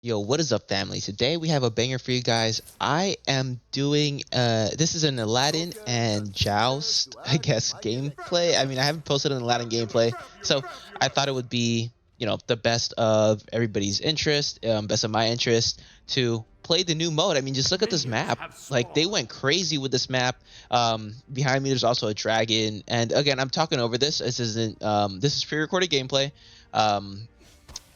Yo, what is up, family? Today we have a banger for you guys. I am doing this is an Aladdin and Joust, I guess, gameplay. I mean, I haven't posted an Aladdin gameplay, so I thought it would be, the best of everybody's interest, best of my interest to play the new mode. I mean, just look at this map. Like, they went crazy with this map. Behind me there's also a dragon, and again, I'm talking over this. This is pre-recorded gameplay.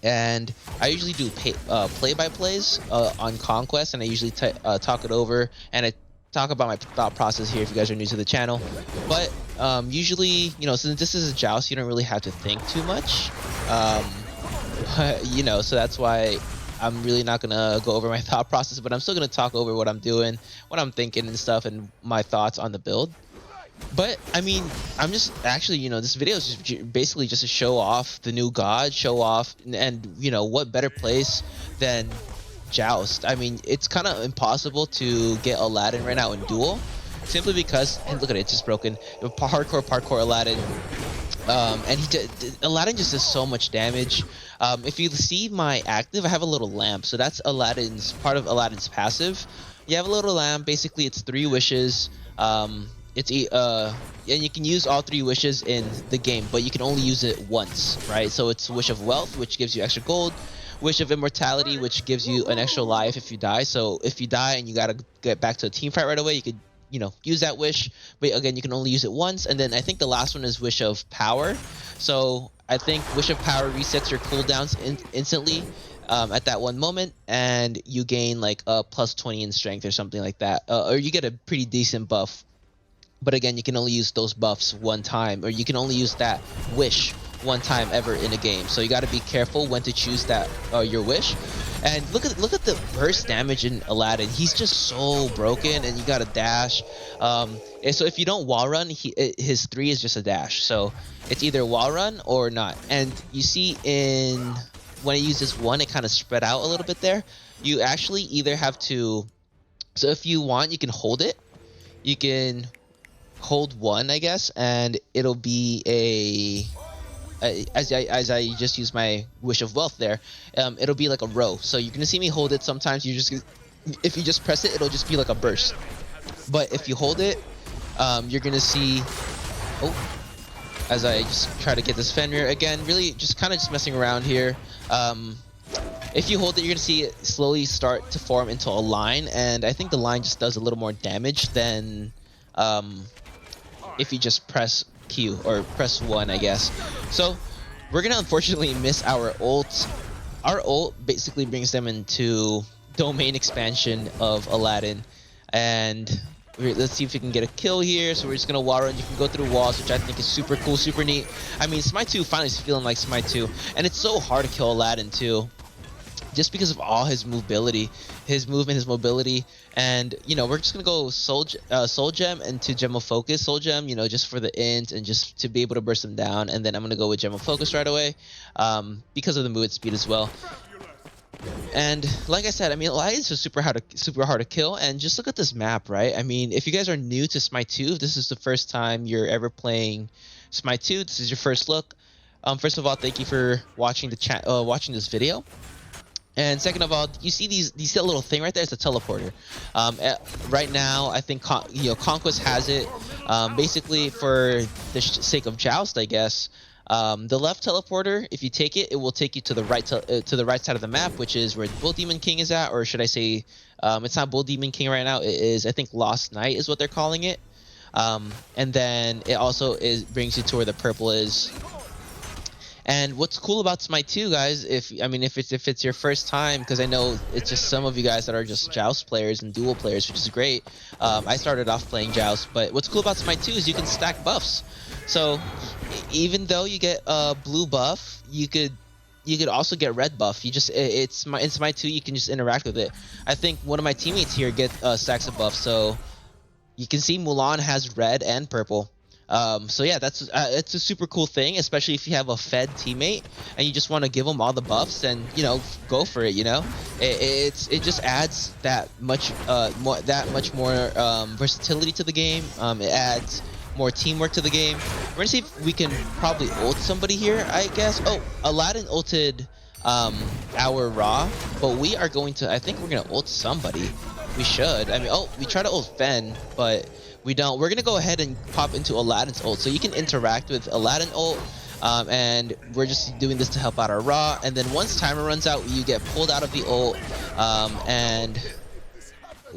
And I usually do play-by-plays on Conquest, and I usually talk it over, and I talk about my thought process here if you guys are new to the channel. But usually, since this is a joust, you don't really have to think too much. So that's why I'm really not gonna go over my thought process, but I'm still gonna talk over what I'm doing, what I'm thinking and stuff, and my thoughts on the build. But I mean, I'm just actually, this video is just basically just to show off the new god, show off, and what better place than Joust. I mean, it's kind of impossible to get Aladdin right now in duel, simply because, and look at it, it's just broken. Hardcore Aladdin. And Aladdin just does so much damage. If you see my active, I have a little lamp, so that's part of Aladdin's passive. You have a little lamp. Basically, it's 3 wishes. And you can use all 3 wishes in the game, but you can only use it once, right? So it's Wish of Wealth, which gives you extra gold, Wish of Immortality, which gives you an extra life if you die. So if you die and you gotta get back to a team fight right away, you could use that wish, but again, you can only use it once. And then I think the last one is Wish of Power. So I think Wish of Power resets your cooldowns instantly at that one moment, and you gain like a plus 20 in strength or something like that, or you get a pretty decent buff. But again, you can only use those buffs one time, or you can only use that wish one time ever in a game. So you got to be careful when to choose that your wish. And look at the burst damage in Aladdin. He's just so broken, and you got to dash. And so if you don't wall run, his 3 is just a dash. So it's either wall run or not. And you see when I use this one, it kind of spread out a little bit there. You actually either have to. So if you want, you can hold it. You can hold 1, I guess, and it'll be as I just use my Wish of Wealth there, it'll be like a row. So you're gonna see me hold it. Sometimes if you just press it, it'll just be like a burst. But if you hold it, you're gonna see, as I just try to get this Fenrir again, really just kind of just messing around here. If you hold it, you're gonna see it slowly start to form into a line, and I think the line just does a little more damage than if you just press Q or press 1, I guess. So we're gonna unfortunately miss our ult. Our ult basically brings them into domain expansion of Aladdin, and let's see if we can get a kill here. So we're just gonna wall run. You can go through walls, which I think is super cool, super neat. I mean, Smite 2 finally is feeling like Smite 2, and it's so hard to kill Aladdin too, just because of all his mobility, his movement, his mobility. And we're just gonna go soul gem into gem of focus. Soul gem, just for the int and just to be able to burst them down. And then I'm gonna go with gem of focus right away, because of the movement speed as well. And like I said, I mean, Aladdin's just super hard to kill. And just look at this map, right? I mean, if you guys are new to Smite 2, if this is the first time you're ever playing Smite 2, this is your first look. First of all, thank you for watching watching this video. And second of all, you see these little thing right there? It's a teleporter. Right now, I think Conquest has it. Basically, for the sake of Joust, I guess. The left teleporter, if you take it, it will take you to the right side of the map, which is where Bull Demon King is at, or should I say, it's not Bull Demon King right now. It is, I think, Lost Night is what they're calling it. And then it also brings you to where the purple is. And what's cool about Smite 2, guys, if it's your first time, because I know it's just some of you guys that are just Joust players and dual players, which is great. I started off playing Joust, but what's cool about Smite 2 is you can stack buffs. So even though you get a blue buff, you could also get red buff. In Smite 2, you can just interact with it. I think one of my teammates here get stacks of buffs, so you can see Mulan has red and purple. So yeah, it's a super cool thing, especially if you have a fed teammate and you just want to give them all the buffs and go for it. It just adds that much more versatility to the game. It adds more teamwork to the game. We're gonna see if we can probably ult somebody here, I guess. Oh, Aladdin ulted our Raw, but we are going to, I think we're gonna ult somebody. We should. I mean, oh, we try to ult Fen, but we don't. We're gonna go ahead and pop into Aladdin's ult, so you can interact with Aladdin ult, and we're just doing this to help out our Raw. And then once timer runs out, you get pulled out of the ult, and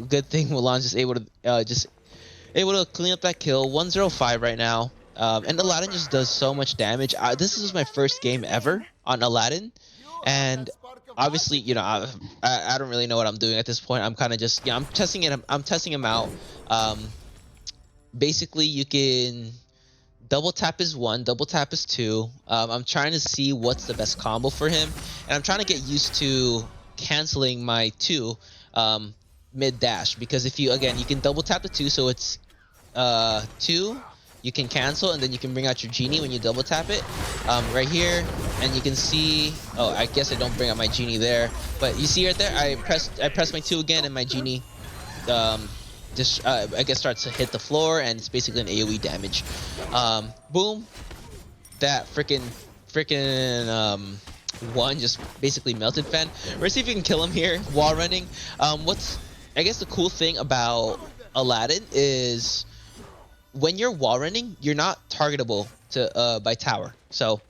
good thing Mulan's just able to clean up that kill. 105 right now. And Aladdin just does so much damage. This is my first game ever on Aladdin, and obviously, you know, I don't really know what I'm doing at this point. I'm kind of just, I'm testing it. I'm testing him out. Basically, you can double tap is 1, double tap is 2. I'm trying to see what's the best combo for him, and I'm trying to get used to canceling my 2 mid dash, because if you, again, you can double tap the 2, so it's 2. You can cancel, and then you can bring out your genie when you double tap it, right here, and you can see. Oh, I guess I don't bring out my genie there, but you see right there, I press my 2 again, and my genie, just I guess starts to hit the floor, and it's basically an AOE damage. Boom, that freaking one just basically melted Fen. We're gonna see if we can kill him here while running. What's, I guess, the cool thing about Aladdin is, when you're wall running, you're not targetable to by tower. So,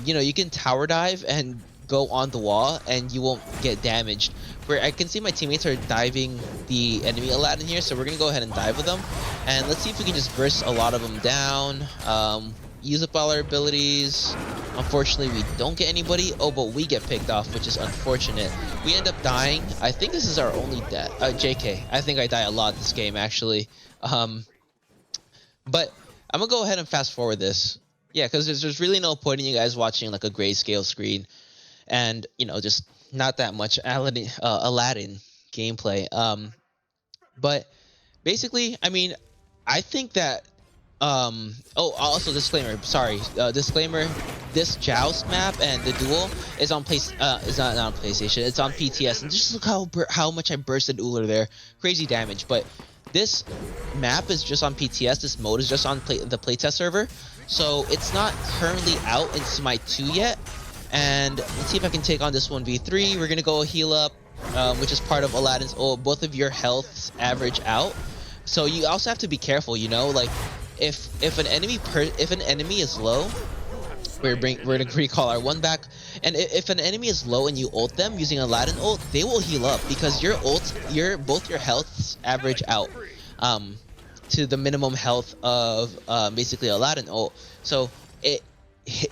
you know, you can tower dive and go on the wall, and you won't get damaged. Where I can see my teammates are diving the enemy Aladdin here, so we're gonna go ahead and dive with them, and let's see if we can just burst a lot of them down. Use up all our abilities. Unfortunately, we don't get anybody. Oh, but we get picked off, which is unfortunate. We end up dying. I think this is our only death. JK. I think I die a lot this game, actually. But I'm gonna go ahead and fast forward this. Yeah, because there's really no point in you guys watching like a grayscale screen, and you know, just not that much Aladdin gameplay. But basically, I mean, I think that oh, also disclaimer. Sorry, disclaimer. This Joust map and the duel is on is not on PlayStation. It's on PTS, and just look how much I bursted Uller there. Crazy damage, but this map is just on PTS. This mode is just on the playtest server, so it's not currently out in Smite 2 yet. And let's see if I can take on this 1v3. We're gonna go heal up, which is part of Aladdin's ult. Both of your healths average out, so you also have to be careful. You know, like if an enemy is low, we're gonna recall our 1 back, and if an enemy is low and you ult them using Aladdin ult, they will heal up, because your ult, both your healths average out to the minimum health of basically Aladdin ult. So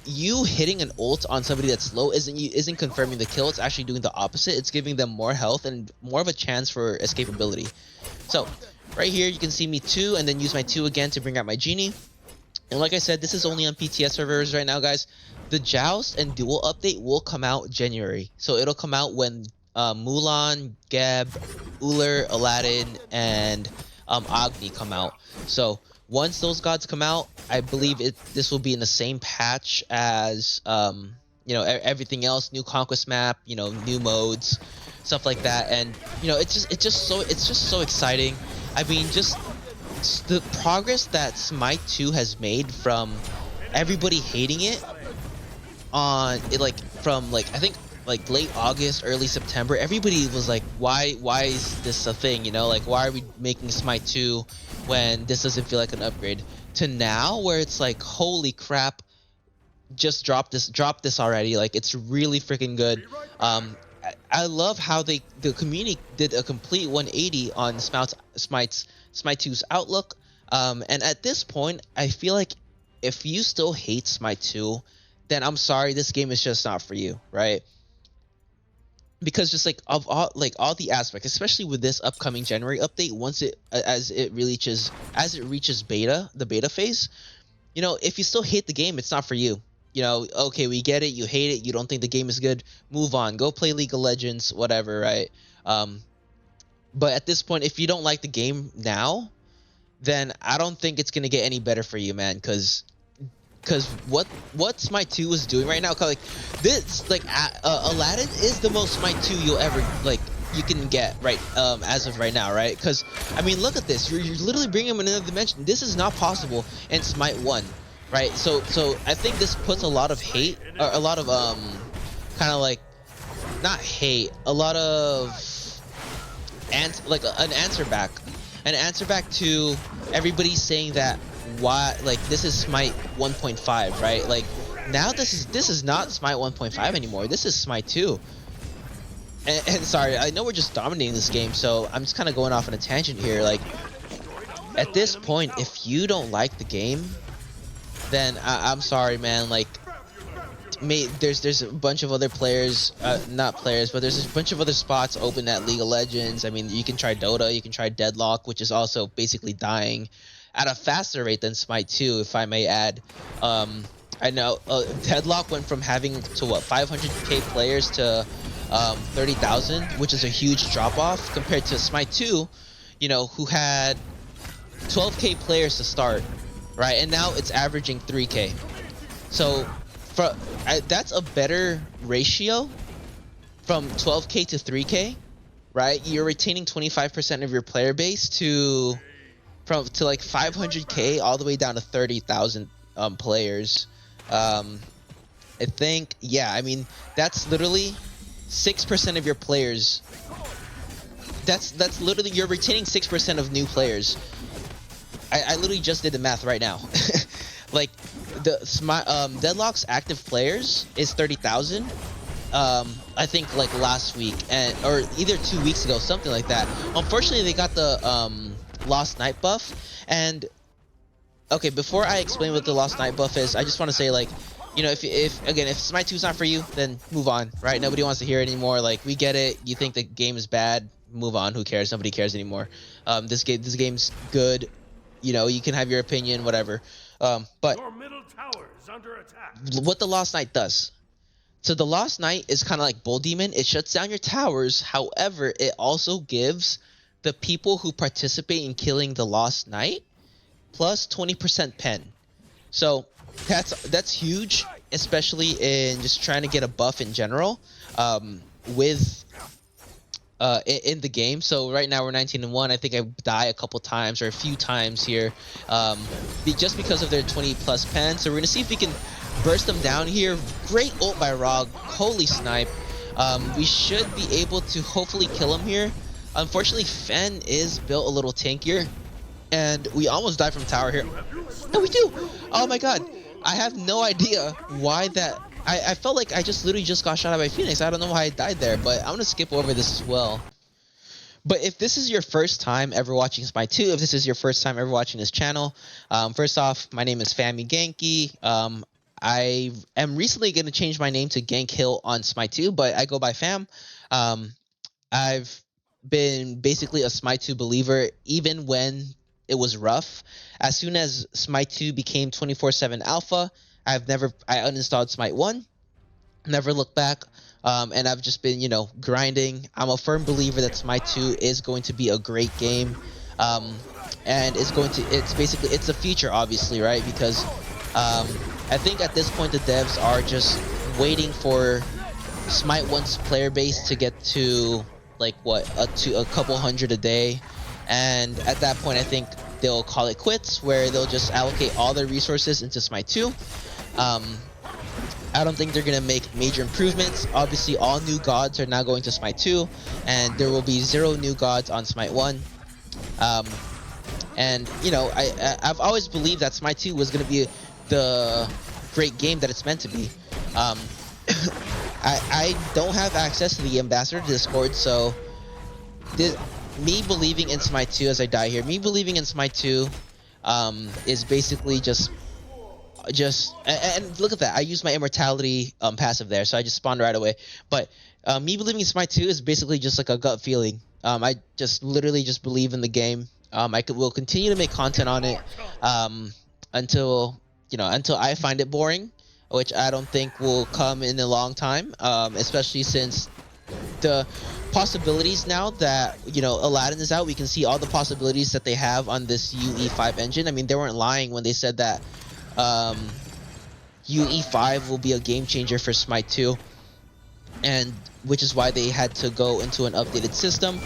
you hitting an ult on somebody that's low isn't confirming the kill. It's actually doing the opposite. It's giving them more health and more of a chance for escapability. So right here you can see me 2, and then use my 2 again to bring out my genie. And like I said, this is only on PTS servers right now, guys. The Joust and Duel update will come out January. So it'll come out when Mulan, Geb, Uller, Aladdin, and Agni come out. So once those gods come out, I believe this will be in the same patch as you know, everything else, new conquest map, you know, new modes, stuff like that. And you know, it's just so exciting. I mean, just the progress that Smite 2 has made from everybody hating it on it, like from like I think like late August, early September, everybody was like, why is this a thing, you know, like why are we making Smite 2 when this doesn't feel like an upgrade, to now where it's like, holy crap, just drop this already. Like, it's really freaking good. I love how the community did a complete 180 on Smite 2's outlook, and at this point I feel like if you still hate Smite 2, then I'm sorry, this game is just not for you, right? Because just like of all the aspects, especially with this upcoming January update, once it reaches the beta phase, you know, if you still hate the game, it's not for you. You know, okay, we get it, you hate it, you don't think the game is good, move on, go play League of Legends, whatever, right? But at this point, if you don't like the game now, then I don't think it's gonna get any better for you, man. Because what Smite 2 is doing right now, like this, like Aladdin is the most Smite 2 you'll ever you can get, right? As of right now, right? Because I mean, look at this. You're literally bringing him in another dimension. This is not possible in Smite 1, right? So I think this puts a lot of hate, or a lot of kind of like not hate, a lot of like an answer back to everybody saying that why, like, this is Smite 1.5, right? Like, now this is not Smite 1.5 anymore. This is Smite 2. And sorry, I know we're just dominating this game, so I'm just kind of going off on a tangent here. Like, at this point, if you don't like the game, then I'm sorry, man. Like, there's a bunch of other players, not players, but there's a bunch of other spots open at League of Legends. I mean, you can try Dota, you can try Deadlock, which is also basically dying at a faster rate than Smite 2, if I may add. I know Deadlock went from having to 500k players to 30,000, which is a huge drop off compared to Smite 2, you know, who had 12k players to start, right? And now it's averaging 3k. So that's a better ratio from 12k to 3k, right? You're retaining 25% of your player base to like 500k all the way down to 30,000 players. I think, yeah, I mean, that's literally 6% of your players. That's literally, you're retaining 6% of new players. I literally just did the math right now. Like, Deadlock's active players is 30,000. I think like last week, or either 2 weeks ago, something like that. Unfortunately, they got the Lost Night buff. And okay, before I explain what the Lost Night buff is, I just want to say, like, you know, if Smite 2 is not for you, then move on, right? Nobody wants to hear it anymore. Like, we get it. You think the game is bad, move on. Who cares? Nobody cares anymore. This game's good. You know, you can have your opinion, whatever. But Your middle tower is under attack. What the Lost Night does. So the Lost Night is kind of like Bull Demon. It shuts down your towers. However, it also gives the people who participate in killing the Lost Night plus 20% pen. So that's huge, especially in just trying to get a buff in general with in the game. So right now we're 19-1. I think I die a couple times or a few times here just because of their 20+ pen. So we're gonna see if we can burst them down here. Great ult by Rog. Holy snipe. We should be able to hopefully kill him here. Unfortunately, Fen is built a little tankier, and we almost died from tower here. No, we do. Oh my god, I have no idea why that. I felt like I literally just got shot at by Phoenix. I don't know why I died there, but I'm gonna skip over this as well. But if this is your first time ever watching Smite 2, if this is your first time ever watching this channel, first off, my name is Phamily Genki. I am recently going to change my name to Gank Hill on Smite 2, but I go by Fam. I've been basically a Smite 2 believer even when it was rough. As soon as Smite 2 became 24/7 alpha, I uninstalled Smite 1, never looked back, and I've just been, you know, grinding. I'm a firm believer that Smite 2 is going to be a great game, and it's the future, obviously, right? Because I think at this point the devs are just waiting for Smite 1's player base to get to like a couple hundred a day, and at that point I think they'll call it quits, where they'll just allocate all their resources into Smite 2. I don't think they're gonna make major improvements. Obviously, all new gods are now going to Smite 2, and there will be 0 new gods on Smite 1. And you know, I've always believed that Smite 2 was gonna be the great game that it's meant to be. I don't have access to the Ambassador Discord, so me believing in Smite 2 as I die here, me believing in Smite 2 is basically just and look at that, I used my immortality passive there, so I just spawned right away. But me believing in Smite 2 is basically just like a gut feeling. I just literally just believe in the game. Will continue to make content on it until I find it boring, which I don't think will come in a long time, especially since the possibilities now that, you know, Aladdin is out. We can see all the possibilities that they have on this UE5 engine. I mean, they weren't lying when they said that UE5 will be a game changer for Smite 2, and which is why they had to go into an updated system.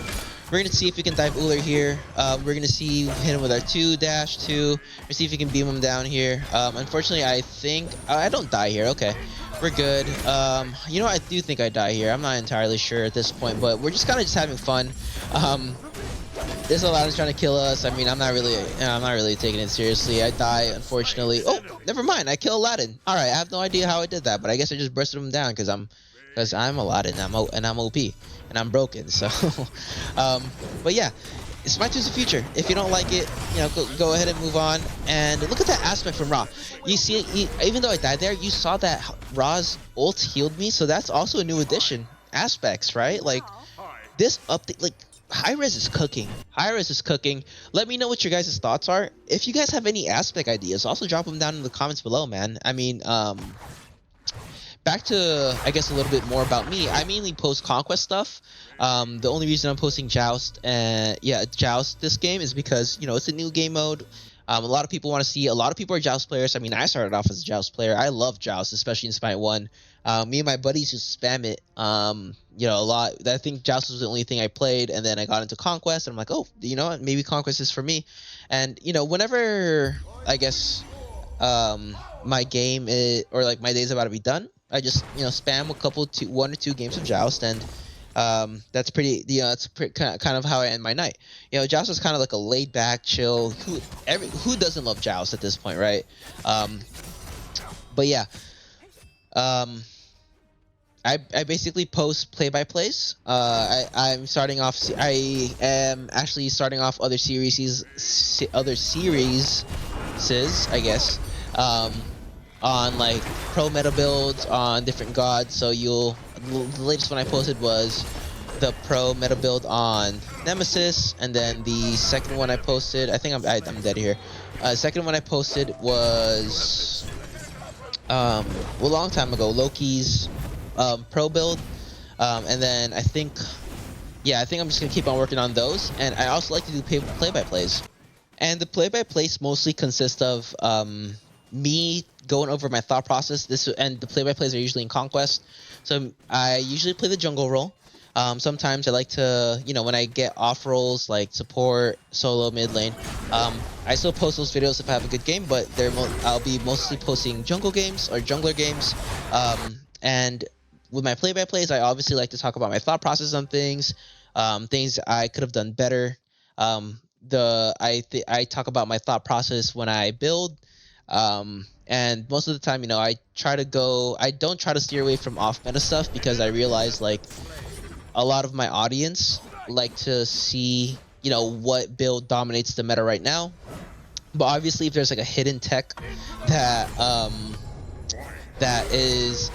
We're going to see if we can dive Uller here. We're going to see hit him with our 2-2. We'll see if we can beam him down here. Unfortunately, I think I don't die here. Okay. We're good. You know, I do think I die here. I'm not entirely sure at this point, but we're just kind of just having fun. This Aladdin's trying to kill us. I mean, I'm not really taking it seriously. I die, unfortunately. Oh, never mind. I kill Aladdin. All right, I have no idea how I did that, but I guess I just bursted him down because I'm Aladdin. I'm OP and I'm broken. So, but yeah. Smite is the future. If you don't like it, you know, go ahead and move on. And look at that aspect from Ra. You see, even though I died there, you saw that Ra's ult healed me. So that's also a new addition. Aspects, right? Like this update, like high res is cooking. High res is cooking. Let me know what your guys' thoughts are. If you guys have any aspect ideas, also drop them down in the comments below, man. I mean, back to, I guess, a little bit more about me. I mainly post Conquest stuff. The only reason I'm posting Joust and Joust this game is because, you know, it's a new game mode. A lot of people want to see. A lot of people are Joust players. I mean, I started off as a Joust player. I love Joust, especially in Smite 1. Me and my buddies just spam it, you know, a lot. I think Joust was the only thing I played, and then I got into Conquest, and I'm like, oh, you know what? Maybe Conquest is for me. And, you know, whenever, I guess, my game is, or like my day's about to be done, I just, you know, spam one or two games of Joust, and that's pretty, you know, that's kind of how I end my night. You know, Joust is kind of like a laid back, chill. Who doesn't love Joust at this point, right? But yeah, I basically post play-by-plays. I'm starting off. I am actually starting off other series, I guess. On like pro meta builds on different gods. So the latest one I posted was the pro meta build on Nemesis, and then the second one I posted, I think I'm dead here. Second one I posted was a long time ago, Loki's pro build, and then I think I'm just gonna keep on working on those. And I also like to do play-by-plays, and the play-by-plays mostly consist of me going over my thought process. And the play-by-plays are usually in Conquest, so I usually play the jungle role. Sometimes I like to, you know, when I get off roles like support, solo, mid lane, I still post those videos if I have a good game, but I'll be mostly posting jungle games or jungler games. And with my play-by-plays, I obviously like to talk about my thought process on things, things I could have done better. I talk about my thought process when I build. And most of the time, you know, I don't try to steer away from off meta stuff, because I realize like a lot of my audience like to see, you know, what build dominates the meta right now. But obviously, if there's like a hidden tech that is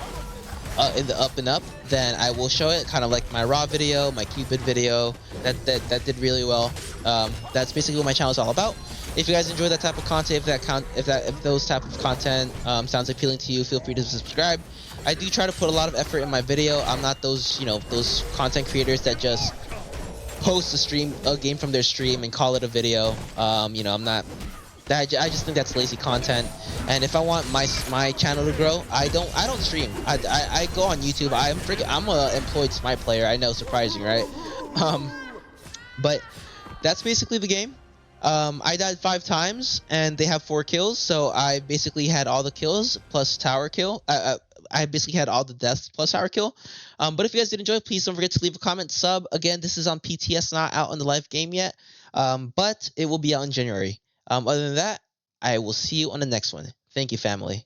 in the up and up, then I will show it, kind of like my Raw video, my Cupid video that did really well. That's basically what my channel is all about. If you guys enjoy that type of content, if those type of content sounds appealing to you, feel free to subscribe. I do try to put a lot of effort in my video. I'm not those, you know, those content creators that just post a game from their stream and call it a video. You know, I'm not. I just think that's lazy content. And if I want my channel to grow, I don't stream. I go on YouTube. I'm a employed Smite player. I know, surprising, right? But that's basically the game. I died 5 times, and they have 4 kills, so I basically had all the kills plus tower kill. I basically had all the deaths plus tower kill. But if you guys did enjoy, please don't forget to leave a comment, sub. Again, this is on PTS, not out in the live game yet, but it will be out in January. Other than that, I will see you on the next one. Thank you, family.